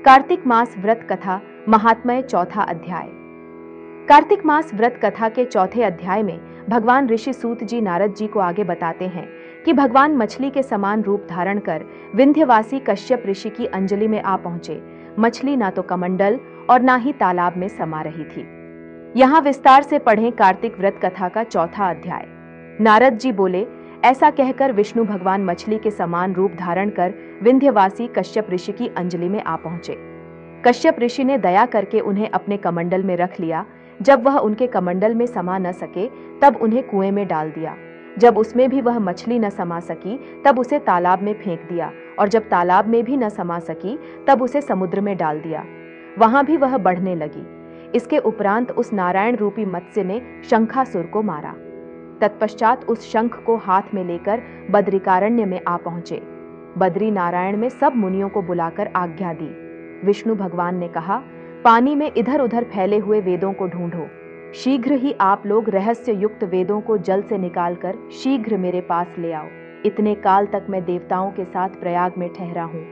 कार्तिक मास व्रत कथा महात्म्य चौथा अध्याय। कार्तिक मास व्रत कथा के चौथे अध्याय में भगवान ऋषि सूत जी नारद जी को आगे बताते हैं कि भगवान मछली के समान रूप धारण कर विंध्यवासी कश्यप ऋषि की अंजलि में आ पहुंचे। मछली ना तो कमंडल और ना ही तालाब में समा रही थी। यहाँ विस्तार से पढ़ें कार्तिक व्रत कथा का चौथा अध्याय। नारद जी बोले, ऐसा कहकर विष्णु भगवान मछली के समान रूप धारण कर विंध्यवासी कश्यप ऋषि की अंजलि में आ पहुंचे। कश्यप ऋषि ने दया करके उन्हें अपने कमंडल में रख लिया। जब वह उनके कमंडल में समा न सके तब उन्हें कुएं में डाल दिया। जब उसमें भी वह मछली न समा सकी तब उसे तालाब में फेंक दिया, और जब तालाब में भी न समा सकी तब उसे समुद्र में डाल दिया। वहां भी वह बढ़ने लगी। इसके उपरांत उस नारायण रूपी मत्स्य ने शंखासुर को मारा। तत्पश्चात उस शंख को हाथ में लेकर बद्रिकारण्य में आ पहुंचे। बद्री नारायण में सब मुनियों को बुलाकर आज्ञा दी। विष्णु भगवान ने कहा, पानी में इधर उधर फैले हुए वेदों को ढूंढो। शीघ्र ही आप लोग रहस्य युक्त वेदों को जल से निकालकर शीघ्र मेरे पास ले आओ। इतने काल तक मैं देवताओं के साथ प्रयाग में ठहरा हूँ।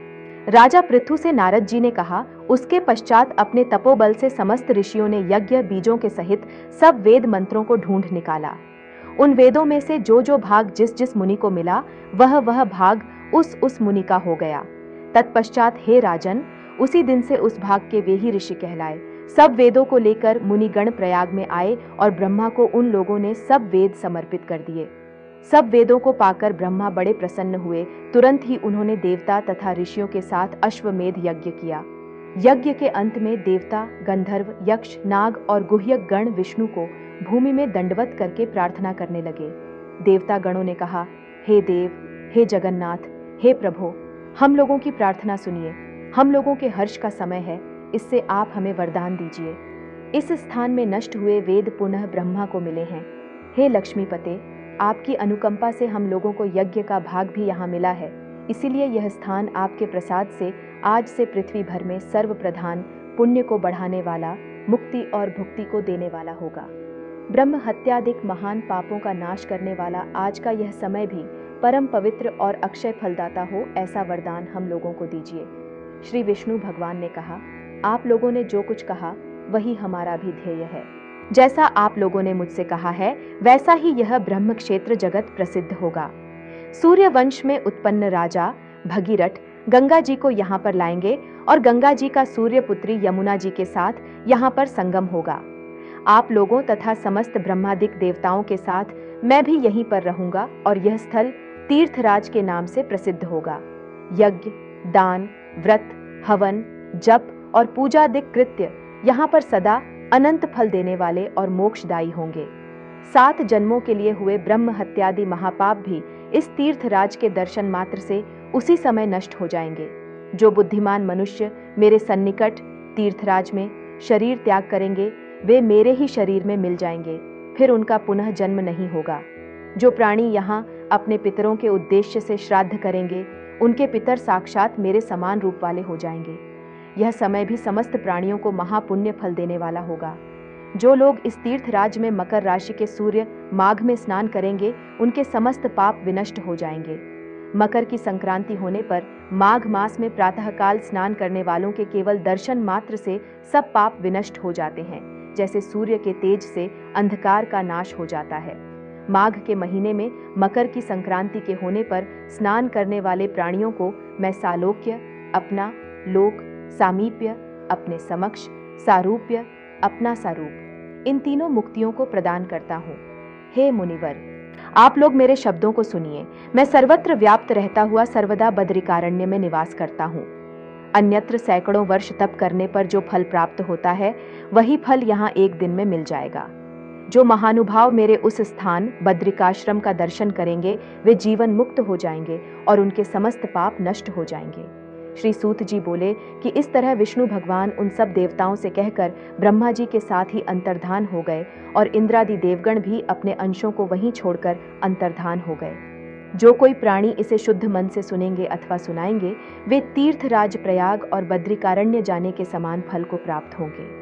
राजा पृथु से नारद जी ने कहा। उसके पश्चात अपने तपोबल से समस्त ऋषियों ने यज्ञ बीजों के सहित सब वेद मंत्रों को ढूंढ निकाला। उन वेदों में से जो जो भाग जिस जिस मुनि को मिला वह भाग उस मुनि का हो गया। तत्पश्चात हे राजन, उसी दिन से उस भाग के वे ही ऋषि कहलाए। सब वेदों को लेकर मुनिगण प्रयाग में आए और ब्रह्मा को उन लोगों ने सब वेद समर्पित कर दिए। सब वेदों को पाकर ब्रह्मा बड़े प्रसन्न हुए। तुरंत ही उन्होंने देवता तथा ऋषियों के साथ अश्वमेध यज्ञ किया। यज्ञ के अंत में देवता, गंधर्व, यक्ष, नाग और गुह्यक गण विष्णु को भूमि में दंडवत करके प्रार्थना करने लगे। देवता गणों ने कहा, हे देव, हे जगन्नाथ, हे प्रभो, हम लोगों की प्रार्थना सुनिए। हम लोगों के हर्ष का समय है, इससे आप हमें वरदान दीजिए। इस स्थान में नष्ट हुए वेद पुनः ब्रह्मा को मिले हैं। हे लक्ष्मीपते, आपकी अनुकंपा से हम लोगों को यज्ञ का भाग भी यहाँ मिला है। इसीलिए यह स्थान आपके प्रसाद से आज से पृथ्वी भर में सर्व प्रधान, पुण्य को बढ़ाने वाला, मुक्ति और भुक्ति को देने वाला होगा। ब्रह्म हत्यादिक महान पापों का नाश करने वाला आज का यह समय भी परम पवित्र और अक्षय फलदाता हो, ऐसा वरदान हम लोगों को दीजिए। श्री विष्णु भगवान ने कहा, आप लोगों ने जो कुछ कहा वही हमारा भी ध्येय है। जैसा आप लोगों ने मुझसे कहा है वैसा ही यह ब्रह्म क्षेत्र जगत प्रसिद्ध होगा। सूर्य वंश में उत्पन्न राजा भगीरथ गंगा जी को यहाँ पर लाएंगे और गंगा जी का सूर्य पुत्री यमुना जी के साथ यहाँ पर संगम होगा। आप लोगों तथा समस्त ब्रह्मादिक देवताओं के साथ मैं भी यहीं पर रहूंगा और यह स्थल तीर्थराज के नाम से प्रसिद्ध होगा। यज्ञ, दान, व्रत, हवन, जप और पूजादिक कृत्य यहाँ पर सदा अनंत फल देने वाले और मोक्षदायी होंगे। 7 जन्मों के लिए हुए ब्रह्म हत्यादि महापाप भी इस तीर्थराज के दर्शन मात्र से उसी समय नष्ट हो जाएंगे। जो बुद्धिमान मनुष्य मेरे सन्निकट तीर्थराज में शरीर त्याग करेंगे वे मेरे ही शरीर में मिल जाएंगे, फिर उनका पुनः जन्म नहीं होगा। जो प्राणी यहाँ अपने पितरों के उद्देश्य से श्राद्ध करेंगे उनके पितर साक्षात मेरे समान रूप वाले हो जाएंगे। यह समय भी समस्त प्राणियों को महापुण्य फल देने वाला होगा। जो लोग इस तीर्थराज में मकर राशि के सूर्य माघ में स्नान करेंगे उनके समस्त पाप विनष्ट हो जाएंगे। मकर की संक्रांति होने पर माघ मास में प्रातःकाल स्नान करने वालों के केवल दर्शन मात्र से सब पाप विनष्ट हो जाते हैं, जैसे सूर्य के तेज से अंधकार का नाश हो जाता है। माघ के महीने में मकर की संक्रांति के होने पर स्नान करने वाले प्राणियों को मैं सालोक्य, अपना, लोक, सामीप्य, अपने समक्ष, सारूप्य, अपना सारूप, इन तीनों मुक्तियों को प्रदान करता हूँ। हे मुनिवर, आप लोग मेरे शब्दों को सुनिए। मैं सर्वत्र व्याप्त रहता हुआ सर्वदा बद्रिकारण्य में निवास करता हूँ। अन्यत्र सैकड़ों वर्ष तप करने पर जो फल प्राप्त होता है वही फल यहाँ एक दिन में मिल जाएगा। जो महानुभाव मेरे उस स्थान बद्रिकाश्रम का दर्शन करेंगे वे जीवन मुक्त हो जाएंगे और उनके समस्त पाप नष्ट हो जाएंगे। श्री सूत जी बोले कि इस तरह विष्णु भगवान उन सब देवताओं से कहकर ब्रह्मा जी के साथ ही अंतर्धान हो गए और इंद्रादि देवगण भी अपने अंशों को वहीं छोड़कर अंतर्धान हो गए। जो कोई प्राणी इसे शुद्ध मन से सुनेंगे अथवा सुनाएंगे वे तीर्थराज प्रयाग और बद्रिकारण्य जाने के समान फल को प्राप्त होंगे।